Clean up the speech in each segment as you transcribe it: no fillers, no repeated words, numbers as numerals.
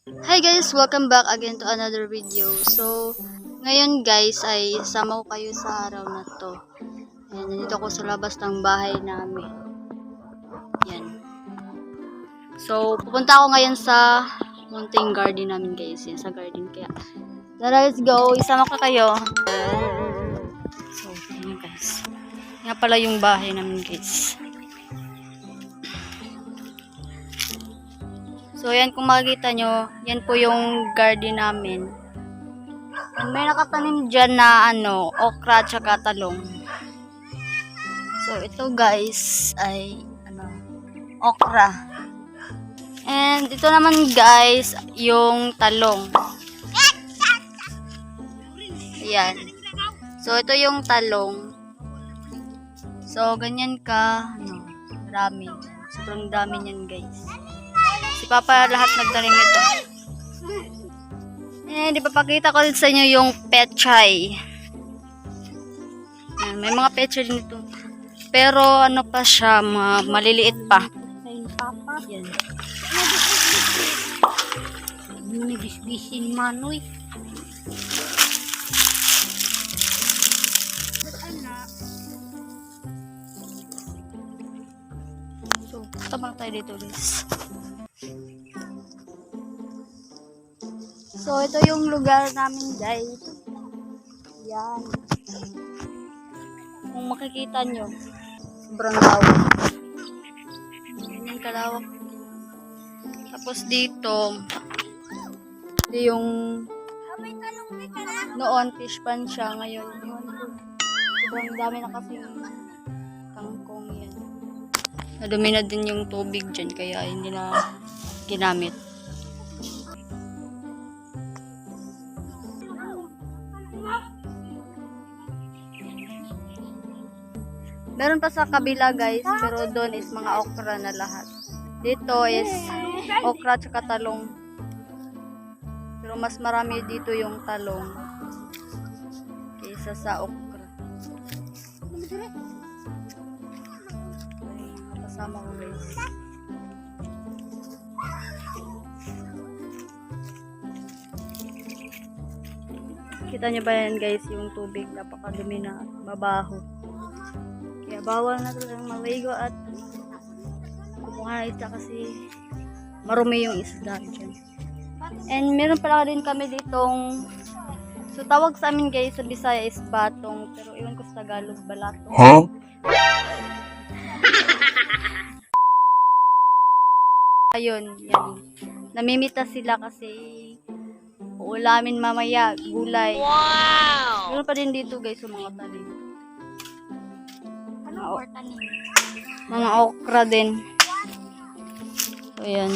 Hi guys! Welcome back again to another video. So, ngayon guys ay sama ko kayo sa araw na to. Ayan, nandito ako sa labas ng bahay namin. Yan. So, pupunta ako ngayon sa munting garden namin guys. Yan, sa garden kaya. Tara, let's go! Isama ko kayo. So, yan guys. Yan pala yung bahay namin guys. So, yan kung makikita nyo, yan po yung garden namin. May nakatanim dyan na okra tsaka talong. So, ito guys ay okra. And ito naman guys, yung talong. Ayan. So, ito yung talong. So, ganyan ka, marami. Sobrang dami niyan guys. Si Papa lahat nagtanim ito. Di papakita ko sa inyo yung pechay. May mga pechay din ito. Pero ano pa siya, maliliit pa. Yan. Nabisbisin manoy. So, tama tayo dito guys. So, ito yung lugar namin guys. Yan. Kung makikita nyo, sobrang lawak. Ganyan kalawak. Tapos dito, ito yung noon fish pan siya. Ngayon, sobrang dami na kasi kangkong yan. Nadumi na din yung tubig dyan, kaya hindi na ginamit. Meron pa sa kabila guys, pero doon is mga okra na lahat. Dito is okra tsaka talong. Pero mas marami dito yung talong kaysa sa okra. Kasama ko guys. Kita nyo ba yan guys, yung tubig napakadumi na, mabaho. Kaya bawal na talagang maligo at kumuha na isda kasi marumi yung isda dyan. And meron pala din kami ditong, so tawag sa amin guys sa Bisaya is batong, pero iwan ko sa Tagalog balatong. Huh? Ayun, yan. Namimita sila kasi uulamin mamaya, gulay. Wow! Meron pa din dito guys yung mga tanim. Mga okra din. So, yan.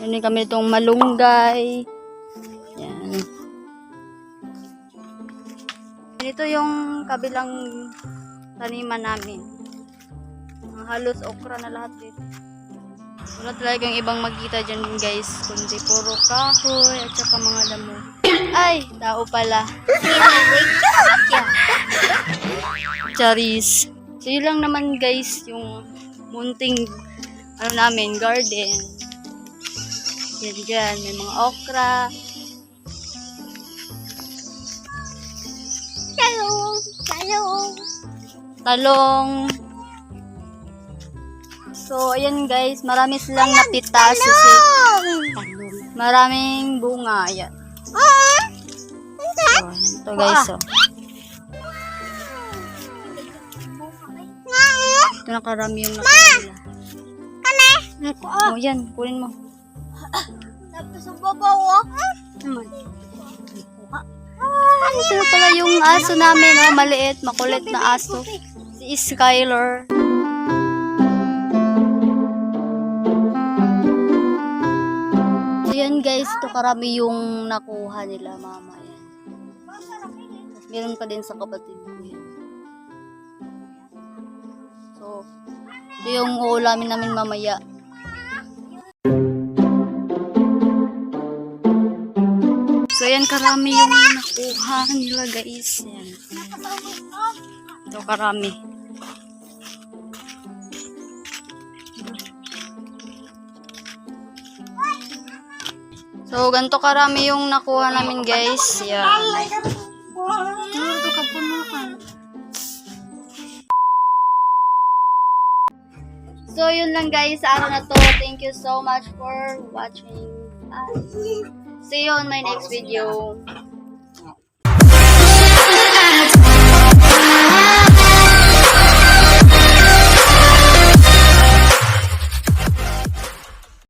Yan kami itong malunggay. Yan. Ito yung kabilang taniman namin. Halos okra na lahat dito. Wala talagang ibang makita dyan guys, kundi puro kahoy at saka mga damo. Ay, tao pala. Charis. So, yun lang naman guys, yung munting namin, garden. Yan dyan, may mga okra. Talong. So, ayan guys, marami silang napitas. Maraming bunga. Ayan. So, ito guys, oh. Ito nakarami yung nakarami nila. Oh, yan. Kunin mo. Tapos ang babaw. Ito na pala yung aso namin. Oh, maliit, makulit na aso. Si Skyler. So, yan guys. Ito karami yung nakuha nila, mama. Yan. Meron pa din sa kapatid ko yan. So, ito yung uulamin namin mamaya. So, yan karami yung nakuha nila guys. Yan. Ito karami. So, ganito karami yung nakuha namin, guys. Yan. So, yun lang guys sa araw na to. Thank you so much for watching. See you on my next video.